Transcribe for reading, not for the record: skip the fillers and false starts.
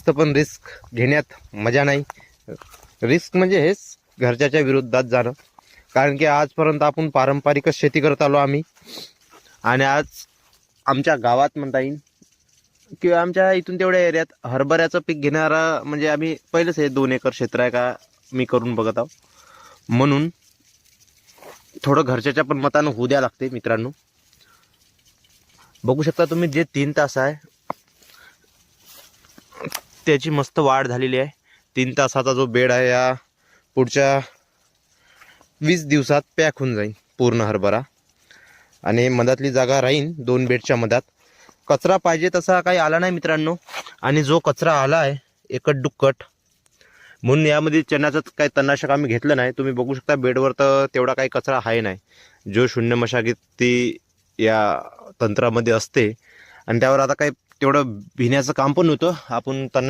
जास्त पण रिस्क घेण्यात मजा नाही. रिस्क म्हणजे हेच घरच्याच्या विरोधात जाणं. कारण की आजपर्यंत आपण पारंपरिकच शेती करत आलो आम्ही. आणि आज आमच्या गावात म्हणता येईल किंवा आमच्या इथून तेवढ्या एरियात हरभऱ्याचं पीक घेणारा म्हणजे आम्ही पहिलेच हे 2 एकर क्षेत्र आहे का मी करून बघत आहो. म्हणून थोडं घरच्याच्या पण मतानं होऊ द्या लागते मित्रांनो. बघू शकता तुम्ही जे 3 तास आहे त्याची मस्त वाढ झालेली आहे. 3 तासाचा जो बेड आहे या पुढच्या 20 दिवसात पॅक होऊन जाईल पूर्ण हरभरा. आणि मधातली जागा राहीन 2 बेडच्या मधात. कचरा पाहिजे तसा काही आला नाही मित्रांनो. आणि जो कचरा आला आहे एकट दुक्कट, म्हणून यामध्ये चण्याचं काही तणनाशक आम्ही घेतलं नाही. तुम्ही बघू शकता बेडवर तर तेवढा काही कचरा आहे नाही. जो शून्य मशागती या तंत्रामध्ये असते आणि त्यावर आता काही तेवढं भिण्याचं काम पण होतं. आपण तणनाशक